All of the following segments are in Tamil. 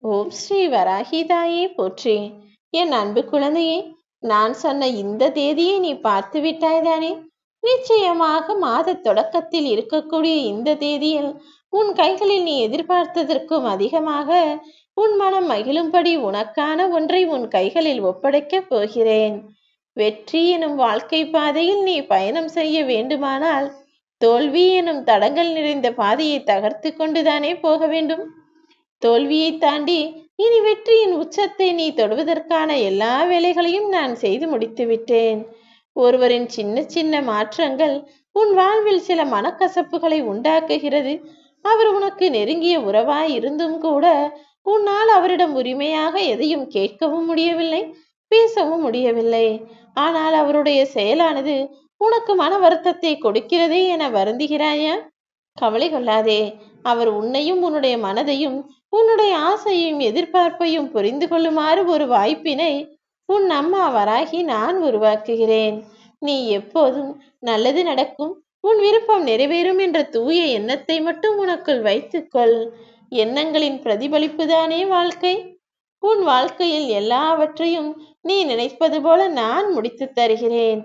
ஓம் ஸ்ரீ வராகிதாயே போற்றி. என் அன்பு குழந்தையே, நான் சொன்ன இந்த தேதியை நீ பார்த்து விட்டாய்தானே? நிச்சயமாக மாத தொடக்கத்தில் இருக்கக்கூடிய இந்த தேதியில் உன் கைகளில் நீ எதிர்பார்த்ததற்கும் அதிகமாக உன் மனம் மகிழும்படி உனக்கான ஒன்றை உன் கைகளில் ஒப்படைக்கப் போகிறேன். வெற்றி எனும் வாழ்க்கை பாதையில் நீ பயணம் செய்ய வேண்டுமானால் தோல்வி எனும் தடங்கள் நிறைந்த பாதையை தகர்த்து கொண்டுதானே போக வேண்டும். தோல்வியை தாண்டி இனி வெற்றியின் உச்சத்தை நீ தொடுவதற்கான எல்லா வேலைகளையும் நான் செய்து முடித்து விட்டேன். ஒருவரின் சின்ன சின்ன மாற்றங்கள் உன் வாழ்வில் சில மனக்கசப்புகளை உண்டாக்குகிறது. அவர் உனக்கு நெருங்கிய உறவாய் இருந்தும் கூட உன்னால் அவரிடம் உரிமையாக எதையும் கேட்கவும் முடியவில்லை, பேசவும் முடியவில்லை. ஆனால் அவருடைய செயலானது உனக்கு மன வருத்தத்தை கொடுக்கிறதே என வருந்துகிறாயா? கவலை கொள்ளாதே. அவர் உன்னையும் உன்னுடைய மனதையும் உன்னுடைய ஆசையும் எதிர்பார்ப்பையும் புரிந்து கொள்ளுமாறு ஒரு வாய்ப்பினை உன் அம்மா வராகி நான் உருவாக்குகிறேன். நீ எப்போதும் நல்லது நடக்கும், உன் விருப்பம் நிறைவேறும் என்ற தூய எண்ணத்தை மட்டும் உனக்குள் வைத்துக்கொள். எண்ணங்களின் பிரதிபலிப்பு தானே வாழ்க்கை. உன் வாழ்க்கையில் எல்லாவற்றையும் நீ நினைப்பது போல நான் முடித்து தருகிறேன்.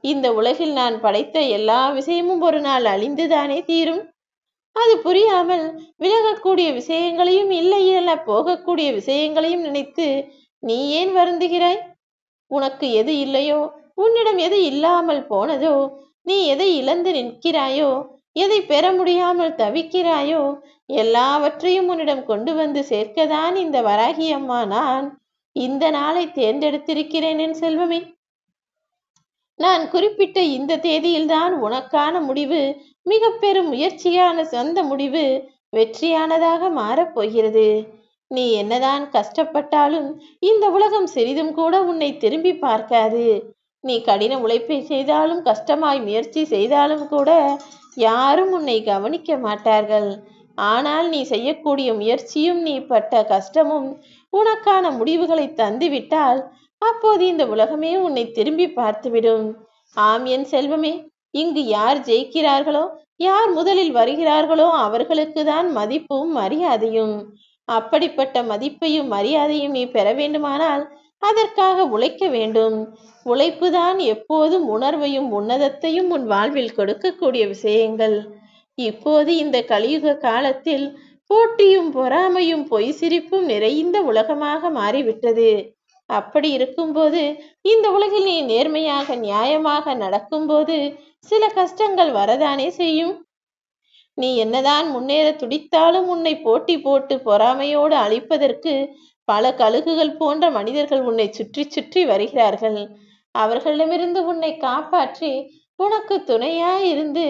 இந்த உலகில் நான் படைத்த எல்லா விஷயமும் ஒரு நாள் அழிந்துதானே தீரும். அது புரியாமல் விலகக்கூடிய விஷயங்களையும் இல்லை போகக்கூடிய விஷயங்களையும் நினைத்து நீ ஏன் வருந்துகிறாய்? உனக்கு எது இல்லையோ, உன்னிடம் எது இல்லாமல் போனதோ, நீ எதை இழந்து நிற்கிறாயோ, எதை பெற முடியாமல் தவிக்கிறாயோ, எல்லாவற்றையும் உன்னிடம் கொண்டு வந்து சேர்க்கதான் இந்த வராகி அம்மா நான் இந்த நாளை தேர்ந்தெடுத்திருக்கிறேன் என் செல்வமே. நான் குறிப்பிட்ட இந்த தேதியில்தான் உனக்கான முடிவு, மிக பெரும் முயற்சியான சொந்த முடிவு வெற்றியானதாக மாறப்போகிறது. நீ என்னதான் கஷ்டப்பட்டாலும் இந்த உலகம் சிறிதும் கூட உன்னை திரும்பி பார்க்காது. நீ கடின உழைப்பை செய்தாலும் கஷ்டமாய் முயற்சி செய்தாலும் கூட யாரும் உன்னை கவனிக்க மாட்டார்கள். ஆனால் நீ செய்யக்கூடிய முயற்சியும் நீ பட்ட கஷ்டமும் உனக்கான முடிவுகளை தந்துவிட்டால் அப்போது இந்த உலகமே உன்னை திரும்பி பார்த்துவிடும். ஆம் என் செல்வமே, இங்கு யார் ஜெயிக்கிறார்களோ, யார் முதலில் வருகிறார்களோ அவர்களுக்கு தான் மதிப்பும் மரியாதையும். அப்படிப்பட்ட மதிப்பையும் மரியாதையும் நீ பெற வேண்டுமானால் அதற்காக உழைக்க வேண்டும். உழைப்புதான் எப்போதும் உணர்வையும் உன்னதத்தையும் உன் வாழ்வில் கொடுக்கக்கூடிய விஷயங்கள். இப்போது இந்த கலியுக காலத்தில் போட்டியும் பொறாமையும் பொய் சிரிப்பும் நிறைந்த உலகமாக மாறிவிட்டது. அப்படி இருக்கும்போது இந்த உலகில் நீ நேர்மையாக நியாயமாக நடக்கும்போது சில கஷ்டங்கள் வரதானே செய்யும். நீ என்னதான் முன்னேற துடித்தாலும் உன்னை போட்டி போட்டு பொறாமையோடு அழிப்பதற்கு பல கழுகுகள் போன்ற மனிதர்கள் உன்னை சுற்றி சுற்றி வருகிறார்கள். அவர்களிடமிருந்து உன்னை காப்பாற்றி உனக்கு துணையாய் இருந்து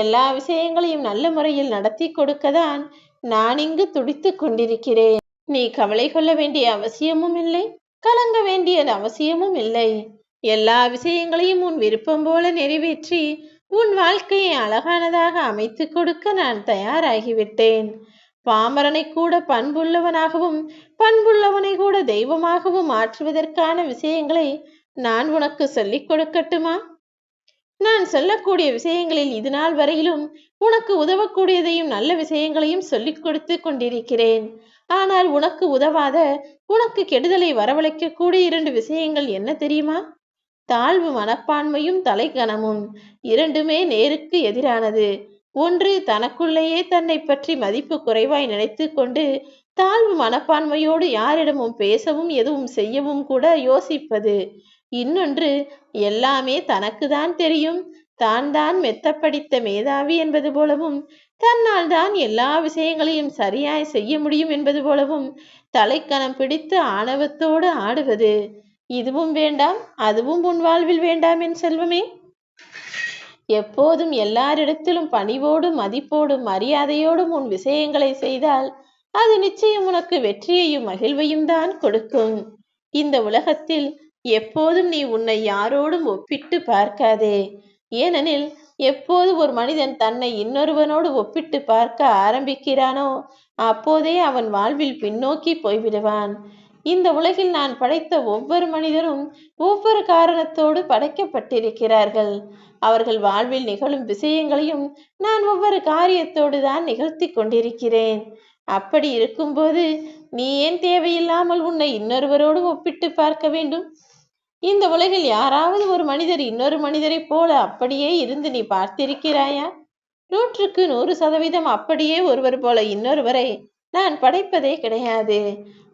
எல்லா விஷயங்களையும் நல்ல முறையில் நடத்தி கொடுக்கதான் நான் இங்கு துடித்து கொண்டிருக்கிறேன். நீ கவலை கொள்ள வேண்டிய அவசியமும் இல்லை, கலங்க வேண்டிய அவசியமும் இல்லை. எல்லா விஷயங்களையும் உன் விருப்பம் போல நிறைவேற்றி உன் வாழ்க்கையை அழகானதாக அமைத்து கொடுக்க நான் தயாராகிவிட்டேன். பாமரனை கூட பண்புள்ளவனாகவும் பண்புள்ளவனை கூட தெய்வமாகவும் மாற்றுவதற்கான விஷயங்களை நான் உனக்கு சொல்லிக் கொடுக்கட்டுமா? நான் சொல்லக்கூடிய விஷயங்களில் இது நாள் வரையிலும் உனக்கு உதவக்கூடியதையும் நல்ல விஷயங்களையும் சொல்லிக் கொடுத்து கொண்டிருக்கிறேன். ஆனால் உனக்கு உதவாத, உனக்கு கெடுதலை வரவழைக்கக்கூடிய 2 விஷயங்கள் என்ன தெரியுமா? தாழ்வு மனப்பான்மையும் தலைக்கணமும். இரண்டுமே நேருக்கு எதிரானது. ஒன்று, தனக்குள்ளேயே தன்னை பற்றி மதிப்பு குறைவாய் நினைத்து கொண்டு தாழ்வு மனப்பான்மையோடு யாரிடமும் பேசவும் எதுவும் செய்யவும் கூட யோசிப்பது. இன்னொன்று, எல்லாமே தனக்கு தான் தெரியும், தான் தான் மெத்தப்படித்த மேதாவி என்பது போலவும் தன்னால் தான் எல்லா விஷயங்களையும் சரியாய் செய்ய முடியும் என்பது போலவும் தலைக்கணம் பிடித்து ஆணவத்தோடு ஆடுவது. இதுவும் வேண்டாம், அதுவும் உன் வாழ்வில் வேண்டாம் என் செல்வமே. எப்போதும் எல்லாரிடத்திலும் பணிவோடும் மதிப்போடும் மரியாதையோடும் உன் விஷயங்களை செய்தால் அது நிச்சயம் உனக்கு வெற்றியையும் மகிழ்வையும் தான் கொடுக்கும். இந்த உலகத்தில் எப்போதும் நீ உன்னை யாரோடும் ஒப்பிட்டு பார்க்காதே. ஏனெனில் எப்போது ஒரு மனிதன் தன்னை இன்னொருவனோடு ஒப்பிட்டு பார்க்க ஆரம்பிக்கிறானோ அப்போதே அவன் வாழ்வில் பின்னோக்கி போய்விடுவான். இந்த உலகில் நான் படைத்த ஒவ்வொரு மனிதரும் ஒவ்வொரு காரணத்தோடு படைக்கப்பட்டிருக்கிறார்கள். அவர்கள் வாழ்வில் நிகழும் விஷயங்களையும் நான் ஒவ்வொரு காரியத்தோடு தான் நிகழ்த்தி கொண்டிருக்கிறேன். அப்படி இருக்கும்போது நீ ஏன் தேவையில்லாமல் உன்னை இன்னொருவரோடு ஒப்பிட்டு பார்க்க வேண்டும்? இந்த உலகில் யாராவது ஒரு மனிதர் இன்னொரு மனிதரைப் போல அப்படியே இருந்து நீ பார்த்திருக்கிறாயா? 100க்கு 100% அப்படியே ஒருவர் போல இன்னொருவரை நான் படைப்பதே கிடையாது.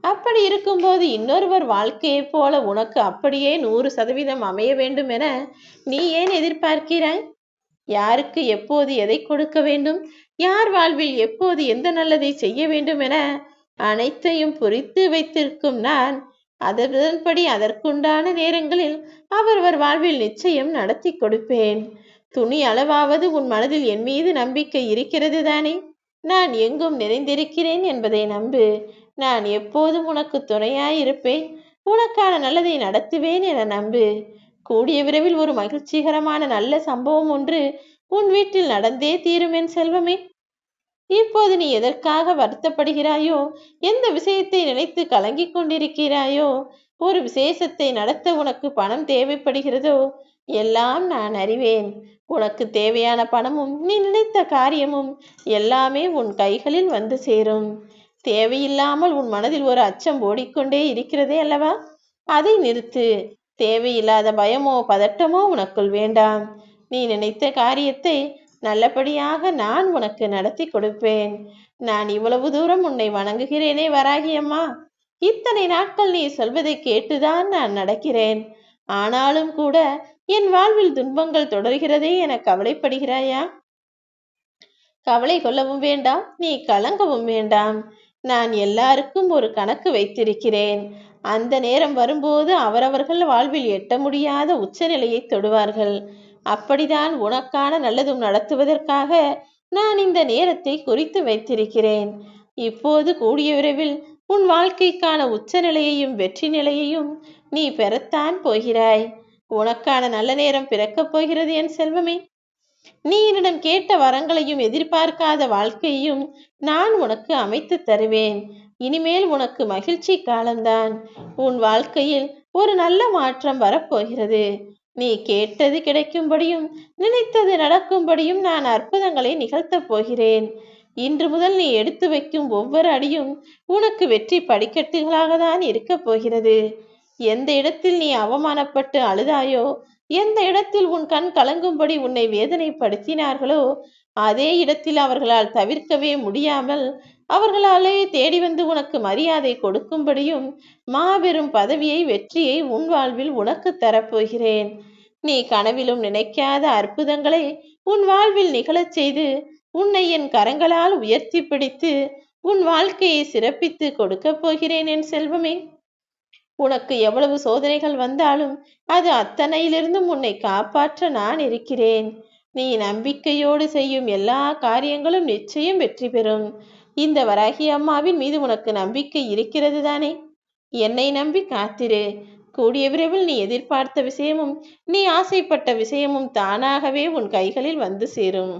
அப்படி இருக்கும்போது இன்னொருவர் வாழ்க்கையைப் போல உனக்கு அப்படியே 100% அமைய வேண்டும் என நீ ஏன் எதிர்பார்க்கிறாய்? யாருக்கு எப்போது எதை கொடுக்க வேண்டும், யார் வாழ்வில் எப்போது எந்த நல்லதை செய்ய வேண்டும் என அனைத்தையும் புரித்து வைத்திருக்கும் நான் அதன்படி அதற்குண்டான நேரங்களில் அவரவர் வாழ்வில் நிச்சயம் நடத்தி கொடுப்பேன். துணி அளவாவது உன் மனதில் என் மீது நம்பிக்கை இருக்கிறது தானே? நான் எங்கும் நிறைந்திருக்கிறேன் என்பதை நம்பு. நான் எப்போதும் உனக்கு துணையாயிருப்பேன், உனக்கான நல்லதை நடத்துவேன் என நம்பு. கூடிய விரைவில் ஒரு மகிழ்ச்சிகரமான நல்ல சம்பவம் ஒன்று உன் வீட்டில் நடந்தே தீரும் என் செல்வமே. இப்போது நீ எதற்காக வருத்தப்படுகிறாயோ, எந்த விஷயத்தை நினைத்து கலங்கிக் கொண்டிருக்கிறாயோ, ஒரு விசேஷத்தை நடத்த உனக்கு பணம் தேவைப்படுகிறதோ, எல்லாம் நான் அறிவேன். உனக்கு தேவையான பணமும் நீ நினைத்த காரியமும் எல்லாமே உன் கைகளில் வந்து சேரும். தேவையில்லாமல் உன் மனதில் ஒரு அச்சம் ஓடிக்கொண்டே இருக்கிறதே அல்லவா? அதை நிறுத்து. தேவையில்லாத பயமோ பதட்டமோ உனக்குள் வேண்டாம். நீ நினைத்த காரியத்தை நல்லபடியாக நான் உனக்கு நடத்தி கொடுப்பேன். நான் இவ்வளவு தூரம் உன்னை வணங்குகிறேனே வராகி அம்மா. இத்தனை நாட்கள் நீ சொல்வதை கேட்டுதான் நான் நடக்கிறேன். ஆனாலும் கூட என் வாழ்வில் துன்பங்கள் தொடர்கிறதே என கவலைப்படுகிறாயா? கவலை கொள்ளவும் வேண்டாம், நீ கலங்கவும் வேண்டாம். நான் எல்லாருக்கும் ஒரு கணக்கு வைத்திருக்கிறேன். அந்த நேரம் வரும்போது அவரவர்கள் வாழ்வில் எட்ட முடியாத உச்சநிலையை தொடுவார்கள். அப்படிதான் உனக்கான நல்லதும் நடத்துவதற்காக நான் இந்த நேரத்தை குறித்து வைத்திருக்கிறேன். இப்போது கூடிய விரைவில் உன் வாழ்க்கைக்கான உச்சநிலையையும் வெற்றி நிலையையும் நீ பெறத்தான் போகிறாய். உனக்கான நல்ல நேரம் பிறக்கப் போகிறது என் செல்வமே. நீ என்னிடம் கேட்ட வரங்களையும் எதிர்பார்க்காத வாழ்க்கையையும் நான் உனக்கு அமைத்து தருவேன். இனிமேல் உனக்கு மகிழ்ச்சி காலம்தான். உன் வாழ்க்கையில் ஒரு நல்ல மாற்றம் வரப்போகிறது. நீ கேட்டது கிடைக்கும்படியும் நினைத்தது நடக்கும்படியும் நான் அற்புதங்களை நிகழ்த்தப் போகிறேன். இன்று முதல் நீ எடுத்து வைக்கும் ஒவ்வொரு அடியும் உனக்கு வெற்றி படிக்கட்டுகளாக தான் இருக்கப் போகிறது. எந்த இடத்தில் நீ அவமானப்பட்டு அழுதாயோ, எந்த இடத்தில் உன் கண் கலங்கும்படி உன்னை வேதனைப்படுத்தினார்களோ, அதே இடத்தில் அவர்களால் தவிர்க்கவே முடியாமல் அவர்களாலே தேடி வந்து உனக்கு மரியாதை கொடுக்கும்படியும் மாபெரும் பதவியை வெற்றியை உன் வாழ்வில் உனக்கு தரப்போகிறேன். நீ கனவிலும் நினைக்காத அற்புதங்களை உன் வாழ்வில் நிகழச் செய்து உன்னை என் கரங்களால் உயர்த்தி பிடித்து உன் வாழ்க்கையை சிறப்பித்து கொடுக்கப் போகிறேன் என் செல்வமே. உனக்கு எவ்வளவு சோதனைகள் வந்தாலும் அது அத்தனையிலிருந்தும் உன்னை காப்பாற்ற நான் இருக்கிறேன். நீ நம்பிக்கையோடு செய்யும் எல்லா காரியங்களும் நிச்சயம் வெற்றி பெறும். இந்த வராகி அம்மாவின் மீது உனக்கு நம்பிக்கை இருக்கிறது தானே? என்னை நம்பி காத்திரு. கூடிய விரைவில் நீ எதிர்பார்த்த விஷயமும் நீ ஆசைப்பட்ட விஷயமும் தானாகவே உன் கைகளில் வந்து சேரும்.